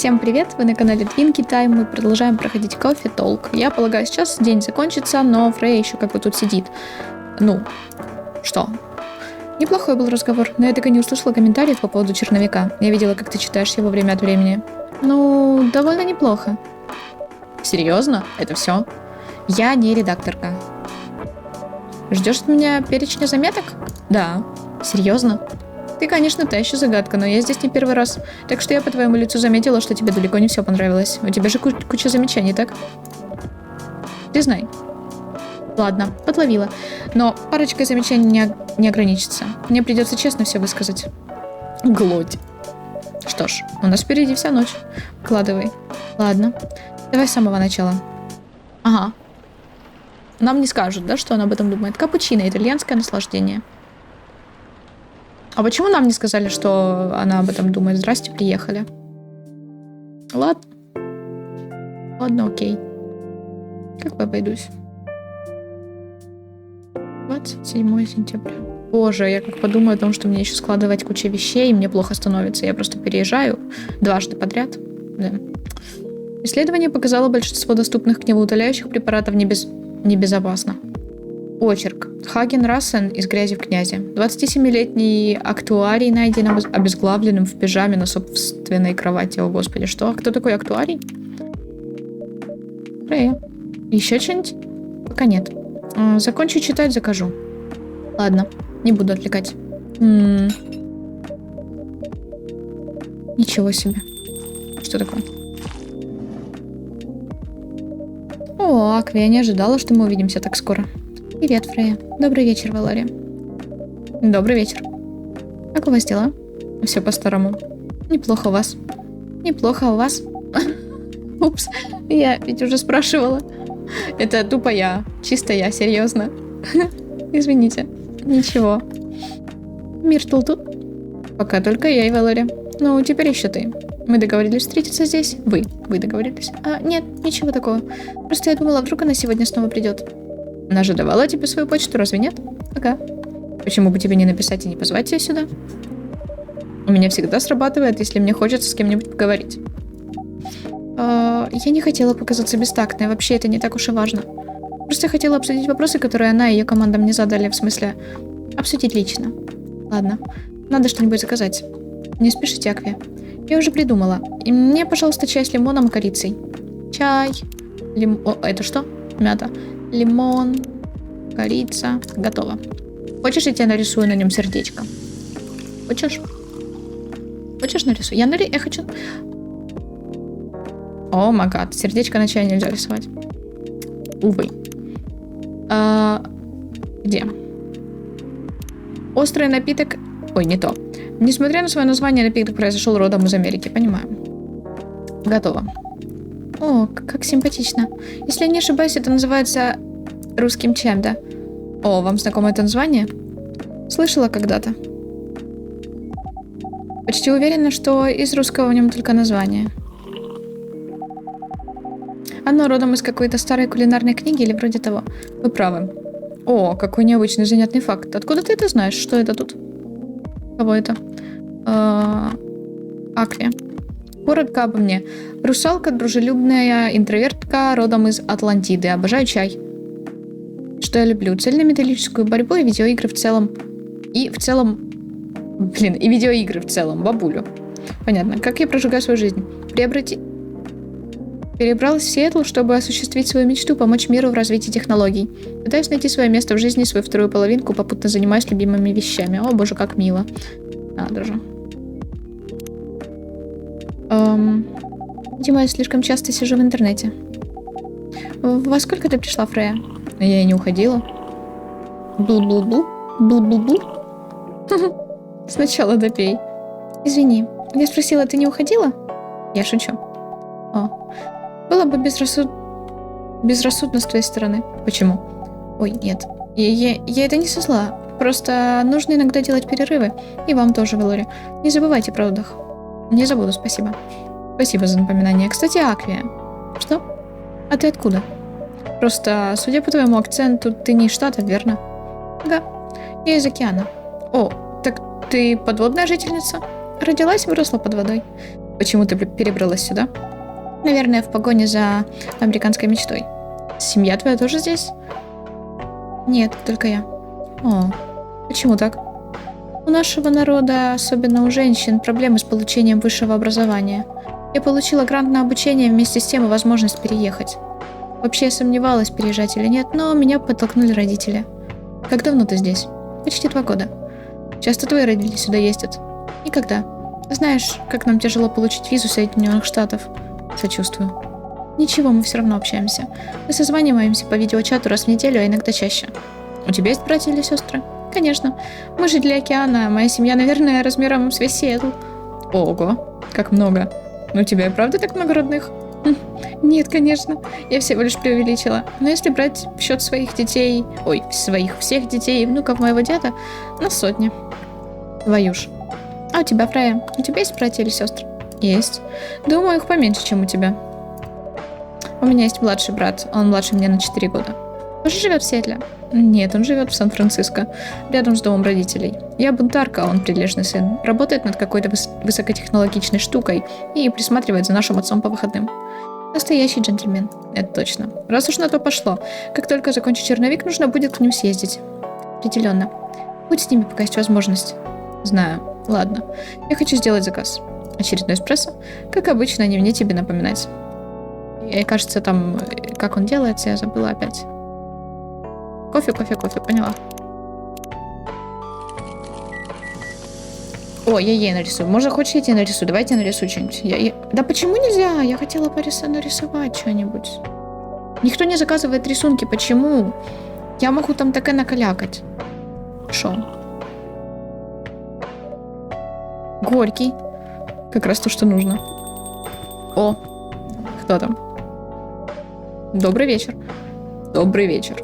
Всем привет, вы на канале Twinkie Time, мы продолжаем проходить Coffee Talk. Я полагаю, сейчас день закончится, но Фрея еще как бы тут сидит. Ну, что? Неплохой был разговор, но я так и не услышала комментариев по поводу черновика. Я видела, как ты читаешь его время от времени. Ну, довольно неплохо. Серьезно? Это все? Я не редакторка. Ждешь от меня перечня заметок? Да. Серьезно? Ты, конечно, та еще загадка, но я здесь не первый раз. Так что я по твоему лицу заметила, что тебе далеко не все понравилось. У тебя же куча замечаний, так? Ты знай. Ладно, подловила. Но парочкой замечаний не ограничится. Мне придется честно все высказать. Глоть. Что ж, у нас впереди вся ночь. Вкладывай. Ладно. Давай с самого начала. Ага. Нам не скажут, да, что она об этом думает. Капучино, итальянское наслаждение. А почему нам не сказали, что она об этом думает? Здрасте, приехали. Ладно. Ладно, окей. Как бы обойдусь. 27 сентября. Боже, я как подумаю о том, что мне еще складывать кучу вещей, и мне плохо становится. Я просто переезжаю дважды подряд. Да. Исследование показало, большинство доступных книгоутоляющих препаратов небезопасно. Очерк. Хаген Рассен из «Грязи в князе». 27-летний актуарий найден обезглавленным в пижаме на собственной кровати. О, господи, что? Кто такой актуарий? Фрея. Еще что-нибудь? Пока нет. Закончу читать, закажу. Ладно, не буду отвлекать. Ничего себе. Что такое? О, Акви, я не ожидала, что мы увидимся так скоро. Привет, Фрея. Добрый вечер, Валерия. Добрый вечер. Как у вас дела? Все по-старому. Неплохо у вас. Неплохо у вас. Упс, я ведь уже спрашивала. Это тупо я. Чисто я, серьезно. Извините. Ничего. Миртл тут? Пока только я и Валерия. Ну, теперь еще ты. Мы договорились встретиться здесь? Вы договорились? Нет, ничего такого. Просто я думала, вдруг она сегодня снова придет. Она же давала тебе свою почту, разве нет? Ага. Почему бы тебе не написать и не позвать ее сюда? У меня всегда срабатывает, если мне хочется с кем-нибудь поговорить. Я не хотела показаться бестактной, вообще это не так уж и важно. Просто хотела обсудить вопросы, которые она и ее команда мне задали, в смысле, обсудить лично. Ладно, надо что-нибудь заказать. Не спешите, Акви. Я уже придумала. И мне, пожалуйста, чай с лимоном и корицей. Чай. О, это что? Мята. Лимон, корица. Готово. Хочешь, я тебе нарисую на нем сердечко? Хочешь? Хочешь нарисую? Я хочу... О, май гад. Сердечко на чай нельзя рисовать. Увы. Где? Острый напиток... Ой, не то. Несмотря на свое название, напиток произошел родом из Америки. Понимаю. Готово. О, как симпатично. Если я не ошибаюсь, это называется русским чаем, да? О, вам знакомо это название? Слышала когда-то. Почти уверена, что из русского в нем только название. Оно родом из какой-то старой кулинарной книги или вроде того. Вы правы. О, какой необычный занятный факт. Откуда ты это знаешь? Что это тут? Кого это? Акви. Коротко обо мне. Русалка, дружелюбная интровертка, родом из Атлантиды. Обожаю чай. Что я люблю? Цельнометаллическую борьбу и видеоигры в целом. И видеоигры в целом. Бабулю. Понятно. Как я прожигаю свою жизнь? Перебралась в Сиэтл, чтобы осуществить свою мечту, помочь миру в развитии технологий. Пытаюсь найти свое место в жизни, свою вторую половинку, попутно занимаюсь любимыми вещами. О, боже, как мило. Надо же. Дима, я слишком часто сижу в интернете. Во сколько ты пришла, Фрея? Я и не уходила. Бл-бл-бл. Бл-бл-бл. Сначала допей. Извини, я спросила, ты не уходила? Я шучу. О. Было бы безрассудно с твоей стороны. Почему? Ой, нет. Я это не со зла. Просто нужно иногда делать перерывы. И вам тоже, Валерия. Не забывайте про отдых. Не забуду, спасибо. Спасибо за напоминание. Кстати, Аквия. Что? А ты откуда? Просто, судя по твоему акценту, ты не из Штата, верно? Ага. Я из океана. О, так ты подводная жительница? Родилась и выросла под водой. Почему ты перебралась сюда? Наверное, в погоне за американской мечтой. Семья твоя тоже здесь? Нет, только я. О, почему так? У нашего народа, особенно у женщин, проблемы с получением высшего образования. Я получила грант на обучение, вместе с тем и возможность переехать. Вообще я сомневалась, переезжать или нет, но меня подтолкнули родители. Как давно ты здесь? Почти 2 года. Часто твои родители сюда ездят? Никогда. Знаешь, как нам тяжело получить визу Соединенных Штатов. Сочувствую. Ничего, мы все равно общаемся. Мы созваниваемся по видеочату раз в неделю, а иногда чаще. У тебя есть братья или сестры? Конечно. Мы жители океана, моя семья, наверное, размером с весь Сиэтл. Ого, как много. Но у тебя и правда так много родных? Нет, конечно. Я всего лишь преувеличила. Но если брать в счет своих детей... всех детей и внуков моего деда, на сотни. Твою ж. А у тебя, Фрея? У тебя есть братья или сестры? Есть. Думаю, их поменьше, чем у тебя. У меня есть младший брат. Он младше меня на 4 года. Тоже живет в Сиэтле? Нет, он живет в Сан-Франциско, рядом с домом родителей. Я бунтарка, а он прилежный сын. Работает над какой-то высокотехнологичной штукой и присматривает за нашим отцом по выходным. Настоящий джентльмен, это точно. Раз уж на то пошло, как только закончу черновик, нужно будет к ним съездить. Определенно. Будь с ними, пока есть возможность. Знаю. Ладно. Я хочу сделать заказ. Очередной эспрессо. Как обычно, не мне тебе напоминать. И кажется, там, как он делается, я забыла опять. Кофе, поняла. О, я ей нарисую. Может, хочешь, я тебе нарисую? Давайте я нарисую что-нибудь. Да почему нельзя? Я хотела нарисовать что-нибудь. Никто не заказывает рисунки. Почему? Я могу там так и накалякать. Шо? Горький. Как раз то, что нужно. О, кто там? Добрый вечер. Добрый вечер.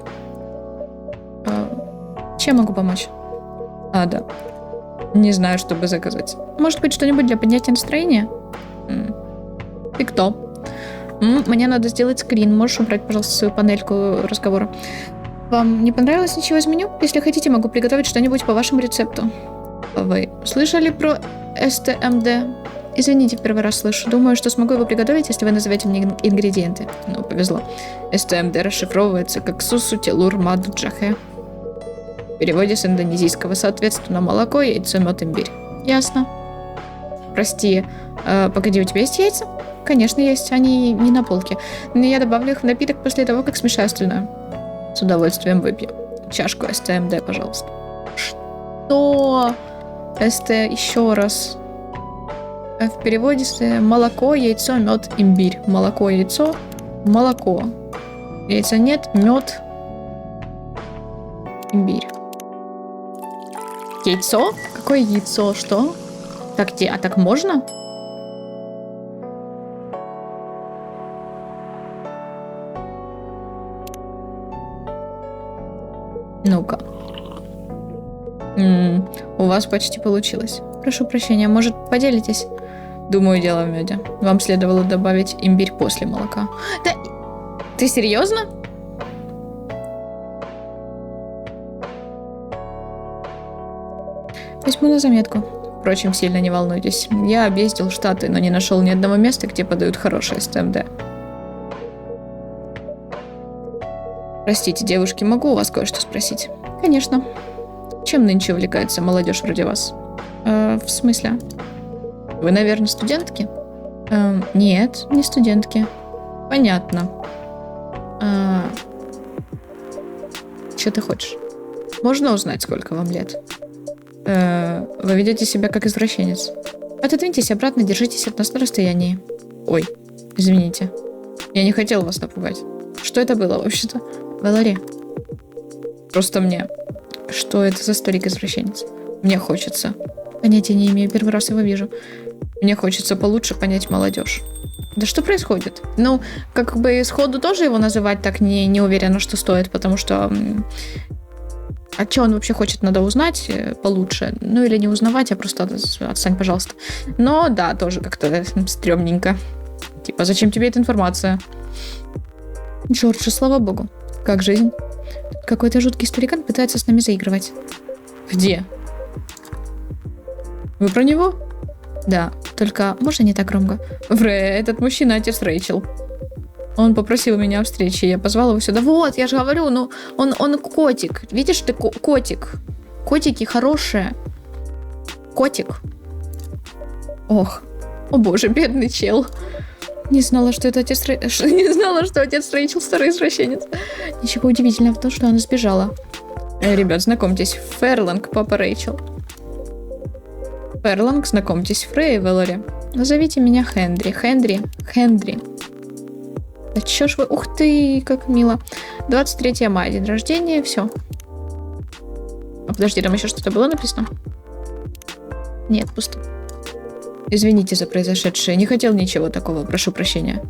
Чем могу помочь? Да. Не знаю, что бы заказать. Может быть, что-нибудь для поднятия настроения? Ты кто? Мне надо сделать скрин. Можешь убрать, пожалуйста, свою панельку разговора? Вам не понравилось ничего из меню? Если хотите, могу приготовить что-нибудь по вашему рецепту. Вы слышали про СТМД? Извините, в первый раз слышу. Думаю, что смогу его приготовить, если вы назовете мне ингредиенты. Ну, повезло. СТМД расшифровывается как Сусу Телур Маду Джахе. В переводе с индонезийского, соответственно, молоко, яйцо, мед, имбирь. Ясно. Прости, погоди, у тебя есть яйца? Конечно, есть, они не на полке. Но я добавлю их в напиток после того, как смешаю остальное. С удовольствием выпью. Чашку СТМД, пожалуйста. Что? Еще раз. В переводе с молоко, яйцо, мед, имбирь. Молоко, яйцо, молоко. Яйца нет, мед, имбирь. Яйцо? Какое яйцо? Что? Так где? А так можно? Ну-ка. У вас почти получилось. Прошу прощения, может, поделитесь? Думаю, дело в меде. Вам следовало добавить имбирь после молока. Да, ты серьезно? Возьму на заметку. Впрочем, сильно не волнуйтесь. Я объездил Штаты, но не нашел ни одного места, где подают хорошее СТМД. Простите, девушки, могу у вас кое-что спросить? Конечно. Чем нынче увлекается молодежь вроде вас? В смысле? Вы, наверное, студентки? Нет, не студентки. Понятно. Что ты хочешь? Можно узнать, сколько вам лет? Вы ведете себя как извращенец. Отодвиньтесь обратно, держитесь от нас на расстоянии. Ой, извините. Я не хотел вас напугать. Что это было вообще-то? Валерия. Просто мне. Что это за старик-извращенец? Мне хочется. Понятия не имею, первый раз его вижу. Мне хочется получше понять молодежь. Да что происходит? Ну, как бы сходу тоже его называть так не уверена, что стоит, потому что... А что он вообще хочет, надо узнать получше. Ну, или не узнавать, а просто отстань, пожалуйста. Но да, тоже как-то стрёмненько. Типа, зачем тебе эта информация? Джордж, слава богу. Как жизнь? Какой-то жуткий старикан пытается с нами заигрывать. Где? Вы про него? Да, Только можно не так громко? Фрей, этот мужчина отец Рэйчел. Он попросил меня о встрече, я позвала его сюда. Вот, я же говорю, ну, он котик. Видишь, ты котик. Котики хорошие. Котик. Ох. О боже, бедный чел. Не знала, что это отец Рэйчел. Не знала, что отец Рэйчел старый извращенец. Ничего удивительного в том, что она сбежала. Ребят, знакомьтесь, Ферланг, папа Рэйчел. Ферланг, знакомьтесь, Фрей и Вэлори. Назовите меня Хендри. Хендри. Да чё ж вы... Ух ты, как мило. 23 мая, день рождения, все. А подожди, там еще что-то было написано? Нет, пусто. Извините за произошедшее. Не хотел ничего такого, прошу прощения.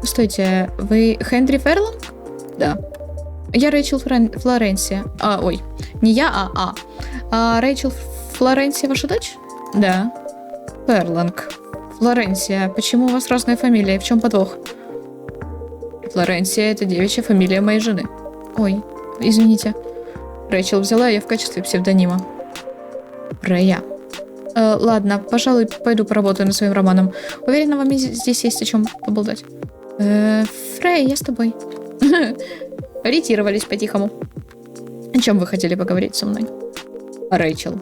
Стойте, вы Хендри Ферланг? Да. Я Рэйчел Флоренсия. Ой, не я, а Рэйчел Флоренсия ваша дочь? Да. Ферланг. Флоренсия. Почему у вас разная фамилия? В чем подвох? Флоренсия — это девичья фамилия моей жены. Ой, извините. Рэйчел взяла ее в качестве псевдонима. Рэя. Ладно, пожалуй, пойду поработаю над своим романом. Уверена, вам здесь есть о чем поболтать. Фрей, я с тобой. Ориентировались по-тихому. О чем вы хотели поговорить со мной? Рэйчел.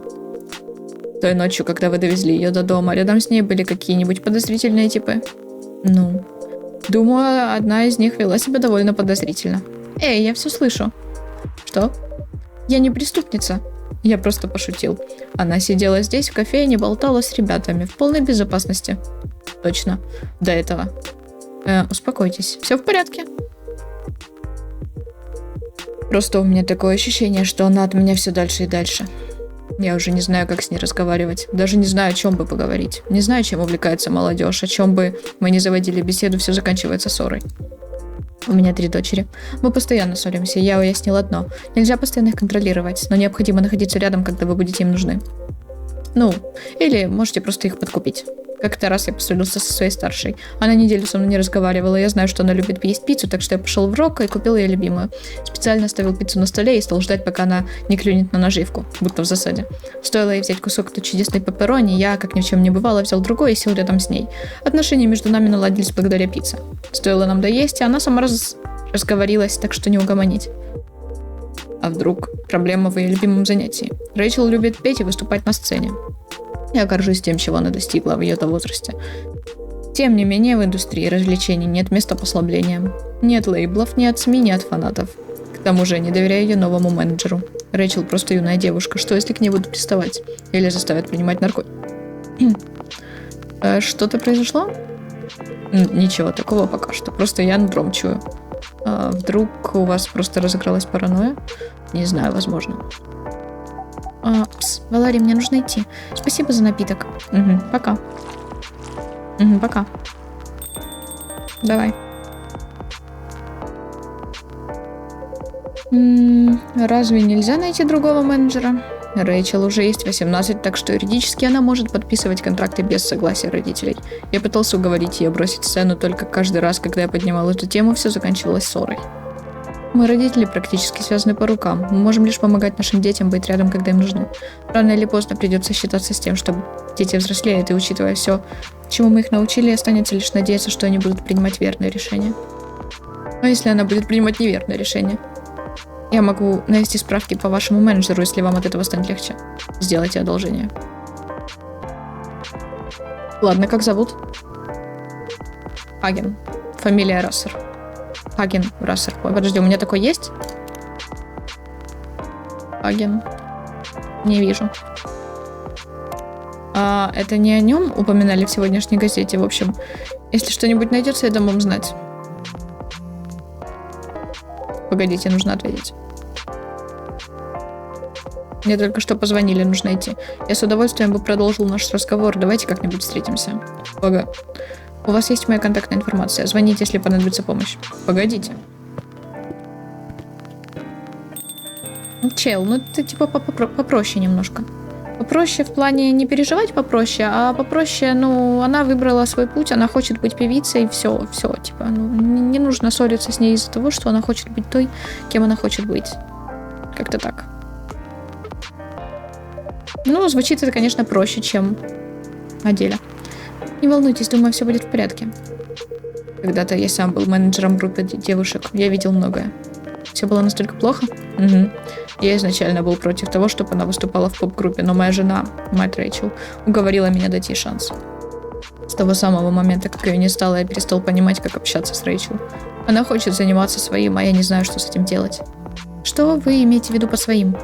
Той ночью, когда вы довезли ее до дома, рядом с ней были какие-нибудь подозрительные типы? Ну... Думаю, одна из них вела себя довольно подозрительно. Эй, я все слышу. Что? Я не преступница. Я просто пошутил. Она сидела здесь в кофейне, болтала с ребятами в полной безопасности. Точно. До этого. Успокойтесь. Все в порядке. Просто у меня такое ощущение, что она от меня все дальше и дальше. Я уже не знаю, как с ней разговаривать. Даже не знаю, о чем бы поговорить. Не знаю, чем увлекается молодежь. О чем бы мы ни заводили беседу, все заканчивается ссорой. У меня 3 дочери. Мы постоянно ссоримся. Я уяснил одно. Нельзя постоянно их контролировать, но необходимо находиться рядом, когда вы будете им нужны. Ну, или можете просто их подкупить. Как-то раз я поссорился со своей старшей. Она неделю со мной не разговаривала. Я знаю, что она любит есть пиццу, так что я пошел в Рокко и купил ее любимую. Специально оставил пиццу на столе и стал ждать, пока она не клюнет на наживку, будто в засаде. Стоило ей взять кусок той чудесной пепперони, я, как ни в чем не бывало, взял другой и сел рядом с ней. Отношения между нами наладились благодаря пицце. Стоило нам доесть, и она сама разговорилась, так что не угомонить. А вдруг проблема в ее любимом занятии? Рэйчел любит петь и выступать на сцене. Я горжусь тем, чего она достигла в ее-то возрасте. Тем не менее, в индустрии развлечений нет места послаблениям. Нет лейблов, ни от СМИ, ни от фанатов. К тому же, не доверяю ее новому менеджеру. Рэйчел просто юная девушка. Что, если к ней будут приставать? Или заставят принимать наркотики? Что-то произошло? Ничего такого пока что. Просто я нутром чую. Вдруг у вас просто разыгралась паранойя? Не знаю, возможно. Валерий, мне нужно идти. Спасибо за напиток. Пока. Пока. Давай. Разве нельзя найти другого менеджера? Рэйчел уже есть 18, так что юридически она может подписывать контракты без согласия родителей. Я пытался уговорить ее бросить сцену, только каждый раз, когда я поднимал эту тему, все заканчивалось ссорой. Мы, родители, практически связаны по рукам. Мы можем лишь помогать нашим детям быть рядом, когда им нужны. Рано или поздно придется считаться с тем, что дети взрослеют, и, учитывая все, чему мы их научили, останется лишь надеяться, что они будут принимать верные решения. Но если она будет принимать неверные решения? Я могу навести справки по вашему менеджеру, если вам от этого станет легче. Сделайте одолжение. Ладно, как зовут? Хаген. Фамилия Рассер. Хаген Рассер. Ой, подожди, у меня такой есть? Хаген. Не вижу. Это не о нем упоминали в сегодняшней газете. В общем, если что-нибудь найдется, я дам вам знать. Погодите, нужно ответить. Мне только что позвонили, нужно идти. Я с удовольствием бы продолжил наш разговор. Давайте как-нибудь встретимся. Ага. У вас есть моя контактная информация. Звоните, если понадобится помощь. Погодите. Чел, ну ты типа попроще немножко. Попроще в плане не переживать попроще, а попроще, ну, она выбрала свой путь, она хочет быть певицей, все, типа, ну, не нужно ссориться с ней из-за того, что она хочет быть той, кем она хочет быть. Как-то так. Ну, звучит это, конечно, проще, чем на деле. Не волнуйтесь, думаю, все будет в порядке. Когда-то я сам был менеджером группы девушек. Я видел многое. Все было настолько плохо? Угу. Я изначально был против того, чтобы она выступала в поп-группе, но моя жена, мать Рэйчел, уговорила меня дать ей шанс. С того самого момента, как ее не стало, я перестал понимать, как общаться с Рэйчел. Она хочет заниматься своим, а я не знаю, что с этим делать. Что вы имеете в виду по своим?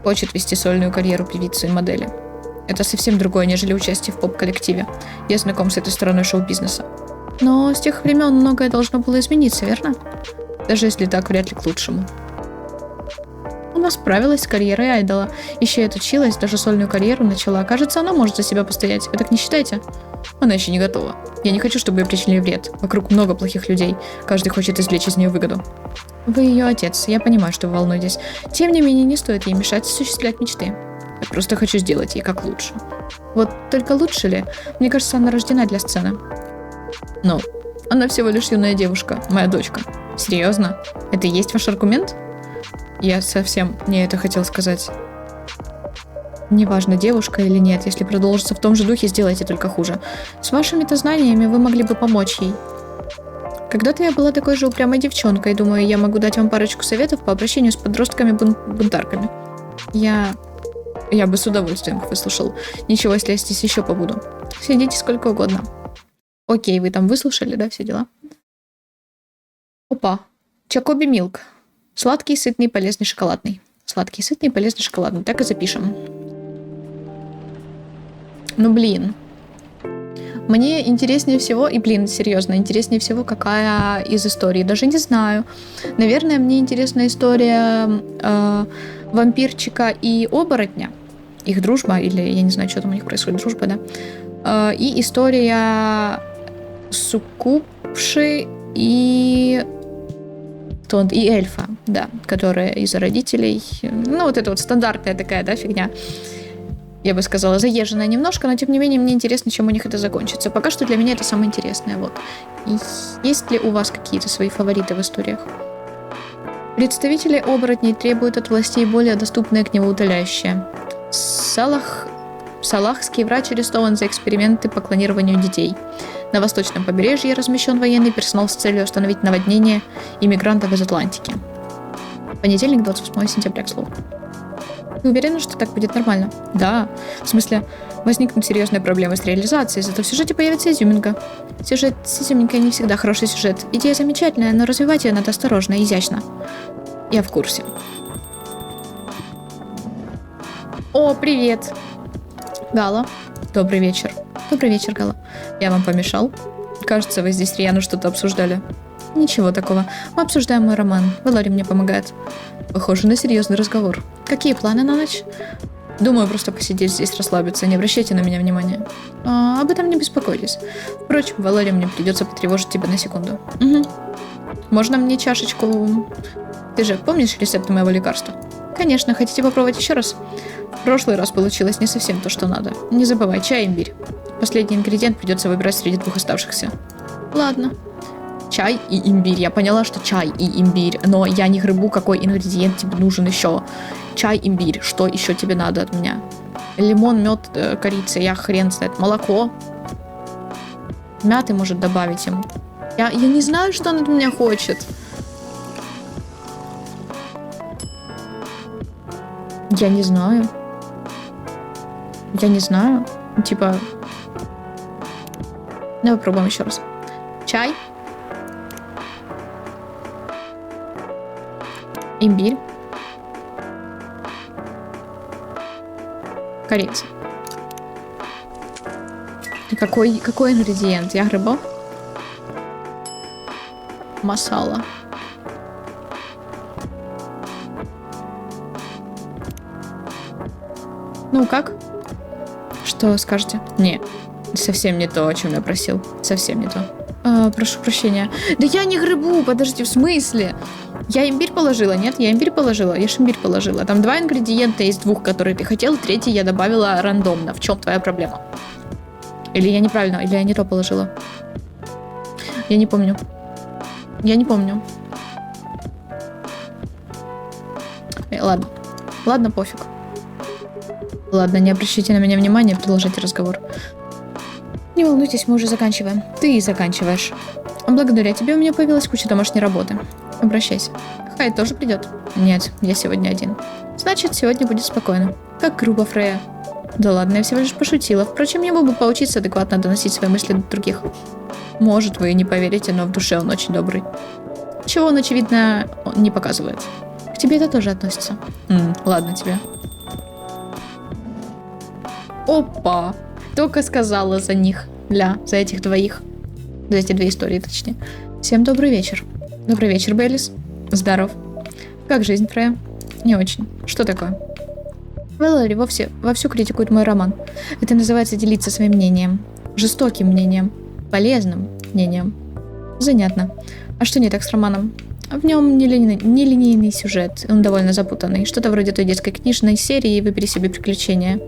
Хочет вести сольную карьеру певицы и модели. Это совсем другое, нежели участие в поп-коллективе. Я знаком с этой стороной шоу-бизнеса. Но с тех времен многое должно было измениться, верно? Даже если так, вряд ли к лучшему. Она справилась с карьерой айдола. Еще и отучилась, даже сольную карьеру начала. Кажется, она может за себя постоять. Вы так не считаете? Она еще не готова. Я не хочу, чтобы ей причинили вред. Вокруг много плохих людей. Каждый хочет извлечь из нее выгоду. Вы ее отец. Я понимаю, что вы волнуетесь. Тем не менее, не стоит ей мешать осуществлять мечты. Я просто хочу сделать ей как лучше. Вот только лучше ли? Мне кажется, она рождена для сцены. Но она всего лишь юная девушка, моя дочка. Серьезно? Это и есть ваш аргумент? Я совсем не это хотел сказать. Неважно, девушка или нет, если продолжится в том же духе, сделайте только хуже. С вашими-то знаниями вы могли бы помочь ей. Когда-то я была такой же упрямой девчонкой, думаю, я могу дать вам парочку советов по обращению с подростками-бунтарками. Я бы с удовольствием их выслушал. Ничего, если я здесь еще побуду. Сидите сколько угодно. Окей, вы там выслушали, да, все дела? Опа. Чокоби Милк. Сладкий, сытный, полезный, шоколадный. Сладкий, сытный, полезный, шоколадный. Так и запишем. Ну, блин. Мне интереснее всего, и, блин, серьезно, интереснее всего, какая из историй. Даже не знаю. Наверное, мне интересна история вампирчика и оборотня. Их дружба, или я не знаю, что там у них происходит, дружба, да. И история суккубши и эльфа, да, которая из-за родителей, ну, вот это вот стандартная такая, да, фигня. Я бы сказала, заезженная немножко, но, тем не менее, мне интересно, чем у них это закончится. Пока что для меня это самое интересное, вот. И есть ли у вас какие-то свои фавориты в историях? Представители оборотней требуют от властей более доступное гневоутоляющее. Салахский врач арестован за эксперименты по клонированию детей. На восточном побережье размещен военный персонал с целью остановить наводнение иммигрантов из Атлантики. Понедельник, 28 сентября, к слову. Вы уверены, что так будет нормально? Да. В смысле, возникнут серьезные проблемы с реализацией, зато в сюжете появится изюминка. Сюжет с изюминкой не всегда хороший сюжет. Идея замечательная, но развивать ее надо осторожно и изящно. Я в курсе. О, привет. Гала. Добрый вечер. Добрый вечер, Гала. Я вам помешал? Кажется, вы здесь рьяно что-то обсуждали. Ничего такого. Мы обсуждаем мой роман. Валари мне помогает. Похоже на серьезный разговор. Какие планы на ночь? Думаю, просто посидеть здесь, расслабиться. Не обращайте на меня внимания. Об этом не беспокойтесь. Впрочем, Валари, мне придется потревожить тебя на секунду. Угу. Можно мне чашечку... Ты же помнишь рецепт моего лекарства? Конечно. Хотите попробовать еще раз? В прошлый раз получилось не совсем то, что надо. Не забывай, чай и имбирь. Последний ингредиент придется выбирать среди двух оставшихся. Ладно. Чай и имбирь. Я поняла, что чай и имбирь, но я не гребу, какой ингредиент тебе нужен еще. Чай, имбирь. Что еще тебе надо от меня? Лимон, мед, корица. Я хрен знает. Молоко. Мяты может добавить ему. Я не знаю, что он от меня хочет. Я не знаю. Я не знаю. Типа... Давай попробуем еще раз. Чай. Имбирь. Корица. Какой ингредиент? Я грибов? Масала. Ну, как? Что скажете? Не, совсем не то, о чем я просил. Совсем не то. Прошу прощения. Да я не грибу, подожди, в смысле? Я имбирь положила? Нет, я имбирь положила. Я ж имбирь положила. Там 2 ингредиента из 2, которые ты хотел. 3 я добавила рандомно. В чем твоя проблема? Или я неправильно, или я не то положила? Я не помню. Я не помню. Ладно. Ладно, пофиг. Ладно, не обращайте на меня внимания, продолжайте разговор. Не волнуйтесь, мы уже заканчиваем. Ты заканчиваешь. Благодаря тебе у меня появилась куча домашней работы. Обращайся. Хайд тоже придет? Нет, я сегодня один. Значит, сегодня будет спокойно. Как грубо, Фрея. Да ладно, я всего лишь пошутила. Впрочем, я мог бы поучиться адекватно доносить свои мысли до других. Может, вы и не поверите, но в душе он очень добрый. Чего он, очевидно, не показывает. К тебе это тоже относится. Ладно тебе. Опа! Только сказала за них. За этих двоих. За эти две истории, точнее. Всем добрый вечер. Добрый вечер, Беллис. Здоров. Как жизнь, Фрея? Не очень. Что такое? Вэллори вовсю критикует мой роман. Это называется делиться своим мнением. Жестоким мнением. Полезным мнением. Занятно. А что не так с романом? В нем нелинейный сюжет. Он довольно запутанный. Что-то вроде той детской книжной серии «Выбери себе приключения».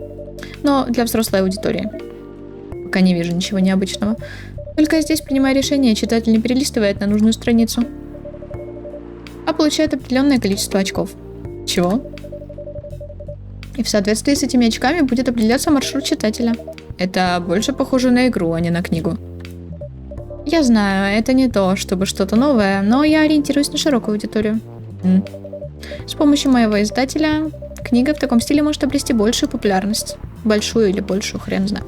Но для взрослой аудитории. Пока не вижу ничего необычного. Только здесь, принимая решение, читатель не перелистывает на нужную страницу, а получает определенное количество очков. Чего? И в соответствии с этими очками будет определяться маршрут читателя. Это больше похоже на игру, а не на книгу. Я знаю, это не то, чтобы что-то новое, но я ориентируюсь на широкую аудиторию. С помощью моего издателя книга в таком стиле может обрести большую популярность. Большую или большую, хрен знает.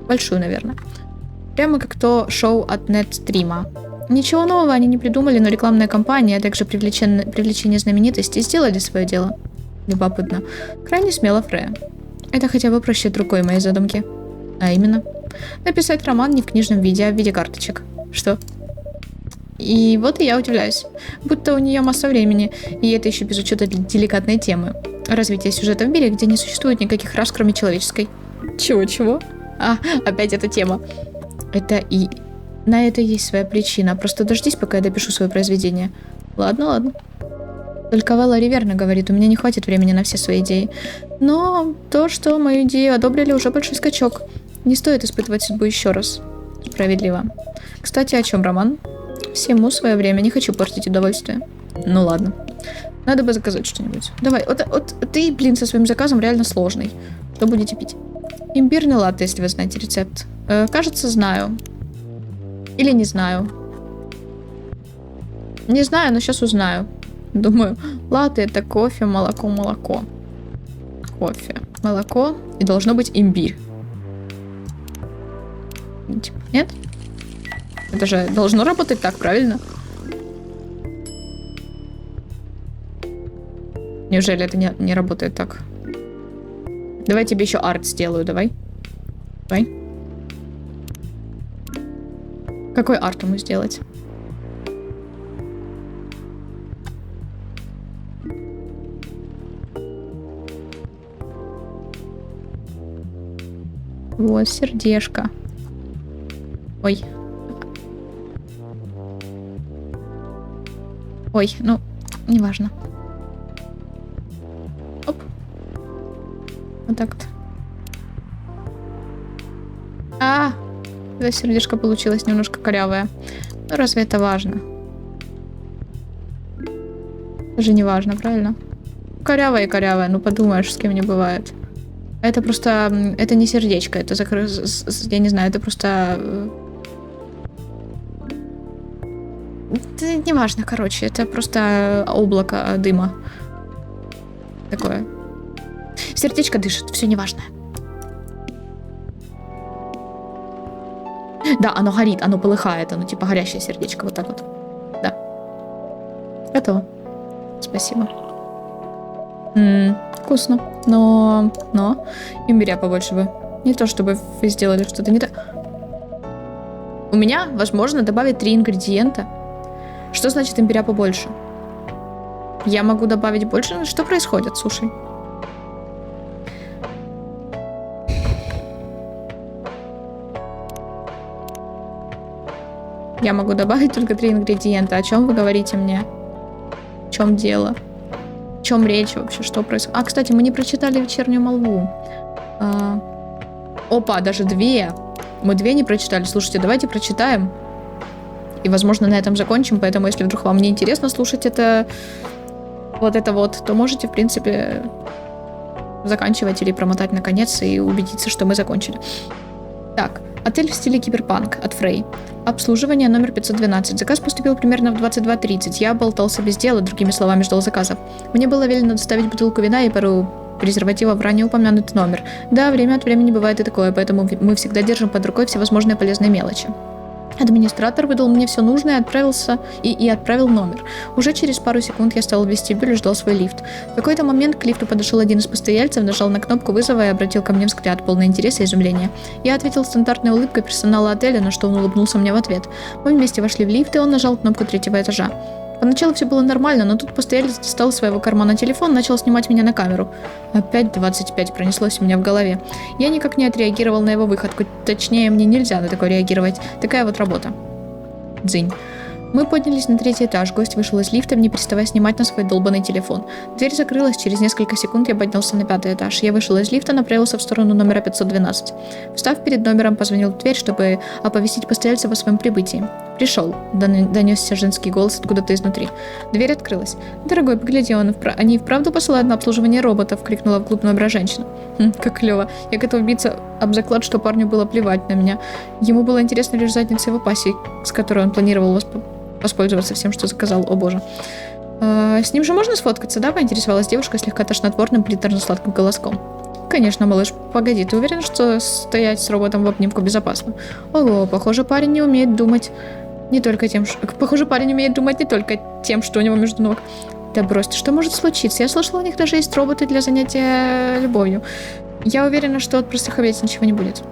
Большую, наверное. Прямо как то шоу от Нетстрима. Ничего нового они не придумали, но рекламная кампания, а также привлечение знаменитостей сделали свое дело. Любопытно. Крайне смело, Фрея. Это хотя бы проще другой моей задумки. А именно, написать роман не в книжном виде, а в виде карточек. Что? И вот и я удивляюсь. Будто у нее масса времени, и это еще без учета деликатной темы. Развитие сюжета в мире, где не существует никаких рас, кроме человеческой. Чего? А, опять эта тема. На это есть своя причина. Просто дождись, пока я допишу свое произведение. Ладно. Только Вэллори верно говорит, у меня не хватит времени на все свои идеи. Но то, что мою идею одобрили, уже большой скачок. Не стоит испытывать судьбу еще раз. Справедливо. Кстати, о чем роман? Всему свое время, не хочу портить удовольствие. Ну ладно. Надо бы заказать что-нибудь. Давай, вот ты, со своим заказом реально сложный. Что будете пить? Имбирный латте, если вы знаете рецепт. Кажется, знаю. Или не знаю. Не знаю, но сейчас узнаю. Думаю, латте это кофе, молоко. Кофе, молоко и должно быть имбирь. Нет? Это же должно работать так, правильно? Неужели это не работает так? Давай тебе еще арт сделаю, давай. Какой арт ему сделать? Вот, сердечко. Ой, ну, неважно. Оп. Вот так-то. Да, сердечко получилось немножко корявое. Но разве это важно? Это же не важно, правильно? Корявое и корявое, ну подумаешь, с кем не бывает. Это просто... Это не сердечко, это я не знаю, это просто... Это не важно, короче, это просто облако дыма. Такое. Сердечко дышит, все неважно. Да, оно горит, оно полыхает, оно типа горящее сердечко, вот так вот. Да. Готово. Спасибо. Вкусно. Но имбиря побольше бы. Не то, чтобы вы сделали что-то не так. У меня, возможно, добавить 3 ингредиента. Что значит имбиря побольше? Я могу добавить больше? Что происходит, слушай? Я могу добавить только 3 ингредиента. О чем вы говорите мне? В чем дело? О чем речь вообще? Что происходит? Кстати, мы не прочитали вечернюю молву. Опа, даже 2. Мы 2 не прочитали. Слушайте, давайте прочитаем. И, возможно, на этом закончим. Поэтому, если вдруг вам не интересно слушать это вот, то можете, в принципе, заканчивать или промотать наконец и убедиться, что мы закончили. Так, Отель в стиле киберпанк от Фрей. Обслуживание номер 512. Заказ поступил примерно в 22:30. Я болтался без дела, другими словами, ждал заказов. Мне было велено доставить бутылку вина и пару презервативов в ранее упомянутый номер. Да, время от времени бывает и такое, поэтому мы всегда держим под рукой всевозможные полезные мелочи. Администратор выдал мне все нужное и отправил номер. Уже через пару секунд я стал в вестибюле и ждал свой лифт. В какой-то момент к лифту подошел один из постояльцев, нажал на кнопку вызова и обратил ко мне взгляд, полный интереса и изумления. Я ответил стандартной улыбкой персонала отеля, на что он улыбнулся мне в ответ. Мы вместе вошли в лифт, и он нажал кнопку 3-го этажа. Поначалу все было нормально, но тут постоялец достал из своего кармана телефон, начал снимать меня на камеру. Опять 25 пронеслось у меня в голове. Я никак не отреагировал на его выходку, точнее, мне нельзя на такое реагировать. Такая вот работа. Дзынь. Мы поднялись на 3-й этаж, гость вышел из лифта, не переставая снимать на свой долбанный телефон. Дверь закрылась, через несколько секунд я поднялся на 5-й этаж. Я вышел из лифта, направился в сторону номера 512. Встав перед номером, позвонил в дверь, чтобы оповестить постояльцев о своем прибытии. «Пришел», — донесся женский голос откуда-то изнутри. Дверь открылась. «Дорогой, погляди, они и вправду посылают на обслуживание роботов», — крикнула вглубь номера женщина. Как клево. Я готов биться об заклад, что парню было плевать на меня. Ему было интересно лишь задница его пассии, с которой он планировал воспользоваться всем, что заказал. О боже. «С ним же можно сфоткаться, да?» — поинтересовалась девушка слегка тошнотворным, приторно-сладким голоском. «Конечно, малыш. Погоди, ты уверен, что стоять с роботом в обнимку безопасно?» «Ого, похоже, парень не умеет думать не только тем, что... Похоже, парень умеет думать не только тем, что у него между ног». «Да брось ты, что может случиться? Я слышала, у них даже есть роботы для занятия любовью. Я уверена, что от простых овец ничего не будет».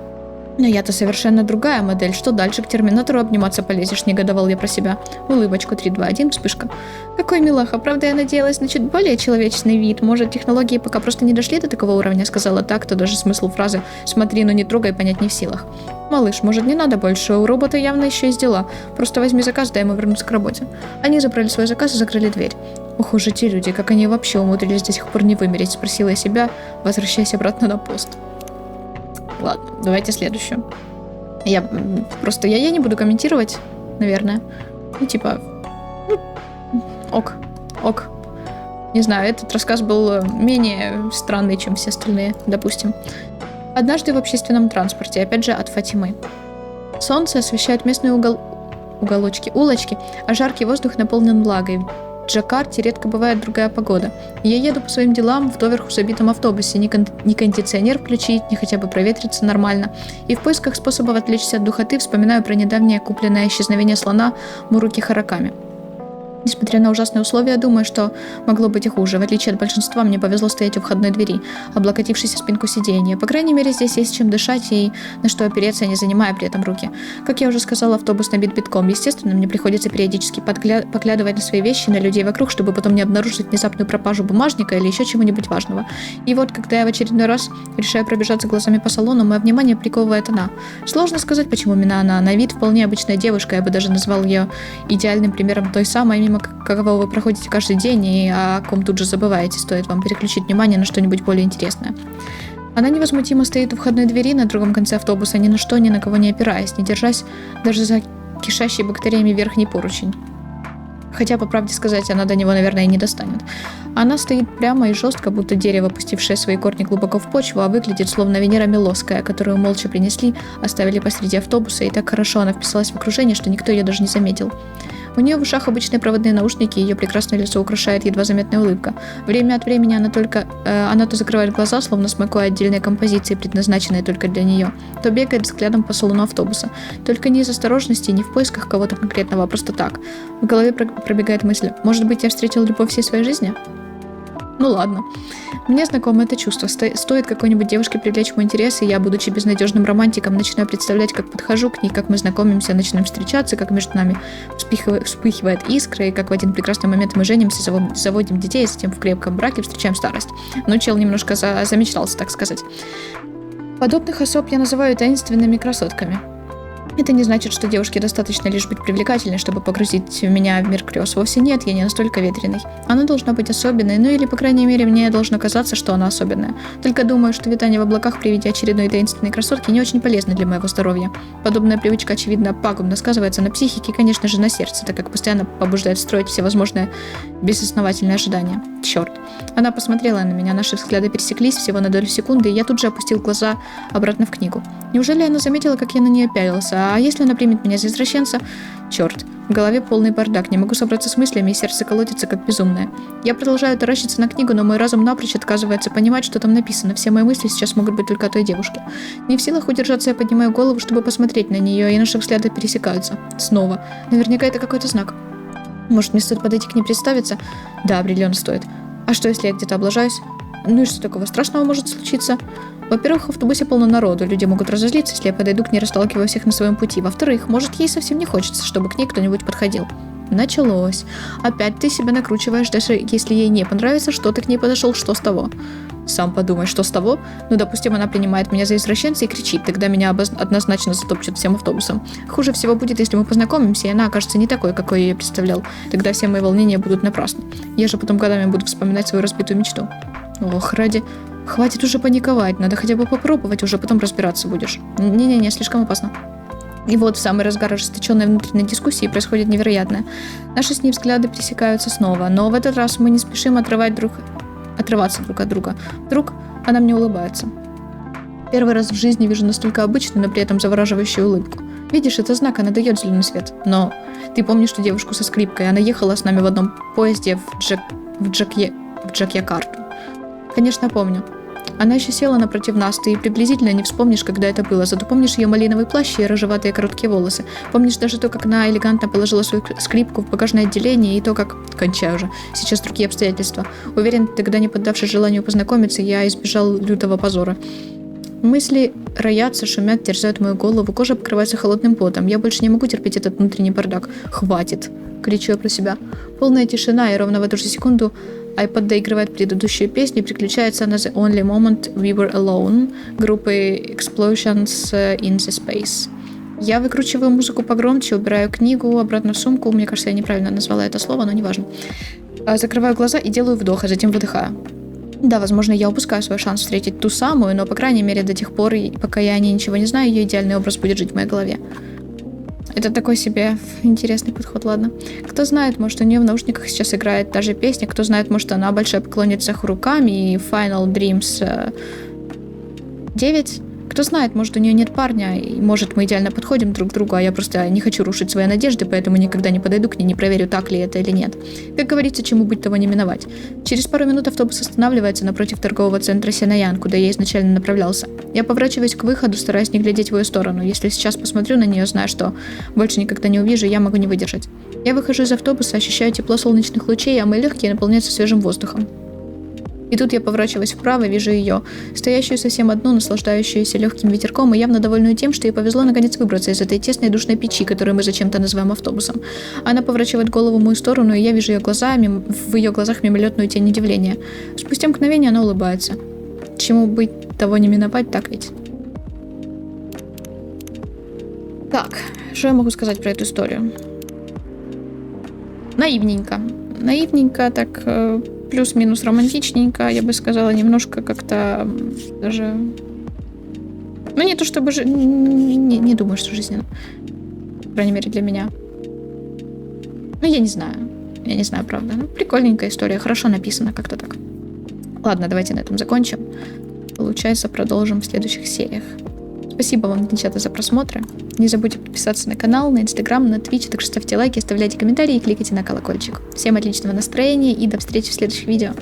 «Но я-то совершенно другая модель. Что дальше, к терминатору обниматься полезешь?» — негодовал я про себя. Улыбочку, 3, 2, 1, вспышка. «Какой милаха. Правда, я надеялась на чуть более человечный вид. Может, технологии пока просто не дошли до такого уровня?» — сказала так, то даже смысл фразы «смотри, но не трогай» понять не в силах. «Малыш, может, не надо больше? У робота явно еще есть дела. Просто возьми заказ, дай ему вернуться к работе». Они забрали свой заказ и закрыли дверь. «Ох уж эти люди, как они вообще умудрились до сих пор не вымереть?» — спросила я себя, возвращаясь обратно на пост. Ладно, давайте следующую. Я не буду комментировать, наверное. Ок. Не знаю, этот рассказ был менее странный, чем все остальные, допустим. Однажды в общественном транспорте, опять же от Фатимы. Солнце освещает местные улочки, а жаркий воздух наполнен влагой. В Джакарте редко бывает другая погода. Я еду по своим делам в доверху забитом автобусе, ни кондиционер включить, ни хотя бы проветриться нормально. И в поисках способов отвлечься от духоты вспоминаю про недавнее купленное исчезновение слона Муруки Хараками. Несмотря на ужасные условия, думаю, что могло быть и хуже. В отличие от большинства, мне повезло стоять у входной двери, облокотившись о спинку сиденья. По крайней мере, здесь есть чем дышать и на что опереться, не занимая при этом руки. Как я уже сказала, автобус набит битком. Естественно, мне приходится периодически поглядывать на свои вещи, на людей вокруг, чтобы потом не обнаружить внезапную пропажу бумажника или еще чего-нибудь важного. И вот, когда я в очередной раз решаю пробежаться глазами по салону, мое внимание приковывает она. Сложно сказать, почему именно она. На вид вполне обычная девушка, я бы даже назвал ее идеальным примером той самой, мимо какого вы проходите каждый день и о ком тут же забываете, стоит вам переключить внимание на что-нибудь более интересное. Она невозмутимо стоит у входной двери на другом конце автобуса, ни на что, ни на кого не опираясь, не держась даже за кишащий бактериями верхний поручень. Хотя, по правде сказать, она до него, наверное, и не достанет. Она стоит прямо и жестко, будто дерево, пустившее свои корни глубоко в почву, а выглядит словно Венера Милосская, которую молча принесли, оставили посреди автобуса, и так хорошо она вписалась в окружение, что никто ее даже не заметил. У нее в ушах обычные проводные наушники, ее прекрасное лицо украшает едва заметная улыбка. Время от времени она то закрывает глаза, словно смакуя отдельные композиции, предназначенные только для нее, то бегает взглядом по салону автобуса. Только не из осторожности, не в поисках кого-то конкретного, а просто так. В голове пробегает мысль: может быть, я встретил любовь всей своей жизни? Ну ладно. Мне знакомо это чувство. Стоит какой-нибудь девушке привлечь мой интерес, и я, будучи безнадежным романтиком, начинаю представлять, как подхожу к ней, как мы знакомимся, начинаем встречаться, как между нами вспыхивает искра, и как в один прекрасный момент мы женимся, заводим детей, а затем в крепком браке встречаем старость. Ну, чел немножко замечтался, так сказать. Подобных особ я называю таинственными красотками. Это не значит, что девушке достаточно лишь быть привлекательной, чтобы погрузить меня в мир грез. Вовсе нет, я не настолько ветреный. Она должна быть особенной, ну или, по крайней мере, мне должно казаться, что она особенная. Только думаю, что витание в облаках при виде очередной таинственной красотки не очень полезно для моего здоровья. Подобная привычка, очевидно, пагубно сказывается на психике и, конечно же, на сердце, так как постоянно побуждает строить всевозможные безосновательные ожидания. Черт. Она посмотрела на меня, наши взгляды пересеклись всего на долю секунды, и я тут же опустил глаза обратно в книгу. Неужели она заметила, как я на нее пялился? А если она примет меня за извращенца? Черт, в голове полный бардак, не могу собраться с мыслями, и сердце колотится как безумное. Я продолжаю таращиться на книгу, но мой разум напрочь отказывается понимать, что там написано. Все мои мысли сейчас могут быть только о той девушке. Не в силах удержаться, я поднимаю голову, чтобы посмотреть на нее, и наши взгляды пересекаются. Снова. Наверняка это какой-то знак. Может, мне стоит подойти к ней представиться? Да, определенно стоит. А что, если я где-то облажаюсь? Ну и что такого страшного может случиться? Во-первых, в автобусе полно народу, люди могут разозлиться, если я подойду к ней, расталкивая всех на своем пути. Во-вторых, может, ей совсем не хочется, чтобы к ней кто-нибудь подходил. Началось. Опять ты себя накручиваешь, даже если ей не понравится, что ты к ней подошел, что с того? Сам подумай, что с того? Ну, допустим, она принимает меня за извращенца и кричит, тогда меня однозначно затопчут всем автобусом. Хуже всего будет, если мы познакомимся, и она окажется не такой, какой я ее представлял. Тогда все мои волнения будут напрасны. Я же потом годами буду вспоминать свою разбитую мечту. Ох, Хватит уже паниковать, надо хотя бы попробовать, уже потом разбираться будешь. Не-не-не, слишком опасно. И вот в самый разгар ожесточенной внутренней дискуссии происходит невероятное. Наши с ней взгляды пересекаются снова, но в этот раз мы не спешим отрываться друг от друга. Вдруг она мне улыбается. Первый раз в жизни вижу настолько обычную, но при этом завораживающую улыбку. Видишь, это знак, она дает зеленый свет. Но ты помнишь ту девушку со скрипкой? Она ехала с нами в одном поезде в Джакьякарту. Конечно, помню. Она еще села напротив нас, ты приблизительно не вспомнишь, когда это было, зато помнишь ее малиновый плащ и рыжеватые короткие волосы. Помнишь даже то, как она элегантно положила свою скрипку в багажное отделение, и то, как... Кончаю уже. Сейчас другие обстоятельства. Уверен, тогда, не поддавшись желанию познакомиться, я избежал лютого позора. Мысли роятся, шумят, терзают мою голову, кожа покрывается холодным потом. Я больше не могу терпеть этот внутренний бардак. Хватит, кричу я про себя. Полная тишина, и ровно в эту же секунду iPod доигрывает предыдущую песню, и переключается на The Only Moment We Were Alone группы Explosions in the Space. Я выкручиваю музыку погромче, убираю книгу обратно в сумку. Мне кажется, я неправильно назвала это слово, но неважно. Закрываю глаза и делаю вдох, а затем выдыхаю. Да, возможно, я упускаю свой шанс встретить ту самую, но, по крайней мере, до тех пор, пока я о ней ничего не знаю, ее идеальный образ будет жить в моей голове. Это такой себе интересный подход, ладно. Кто знает, может, у нее в наушниках сейчас играет та же песня, кто знает, может, она большая поклонница Хураками и Final Dreams 9. Кто знает, может, у нее нет парня, и может, мы идеально подходим друг к другу, а я просто не хочу рушить свои надежды, поэтому никогда не подойду к ней, не проверю, так ли это или нет. Как говорится, чему быть, того не миновать. Через пару минут автобус останавливается напротив торгового центра Синаян, куда я изначально направлялся. Я поворачиваюсь к выходу, стараясь не глядеть в ее сторону. Если сейчас посмотрю на нее, зная, что больше никогда не увижу, я могу не выдержать. Я выхожу из автобуса, ощущаю тепло солнечных лучей, а мои легкие наполняются свежим воздухом. И тут я поворачиваюсь вправо, вижу ее, стоящую совсем одну, наслаждающуюся легким ветерком и явно довольную тем, что ей повезло наконец выбраться из этой тесной душной печи, которую мы зачем-то называем автобусом. Она поворачивает голову в мою сторону, и я вижу в ее глазах мимолетную тень удивления. Спустя мгновение она улыбается. Чему быть, того не миновать, так ведь? Так, что я могу сказать про эту историю? Наивненько, так... плюс-минус романтичненько, я бы сказала, немножко как-то даже... Ну, не то чтобы... Не думаю, что жизненно. По крайней мере, для меня. Ну, я не знаю, правда. Ну, прикольненькая история, хорошо написана, как-то так. Ладно, давайте на этом закончим. Получается, продолжим в следующих сериях. Спасибо вам, девчата, за просмотры. Не забудьте подписаться на канал, на Инстаграм, на Твич, также ставьте лайки, оставляйте комментарии и кликайте на колокольчик. Всем отличного настроения и до встречи в следующих видео.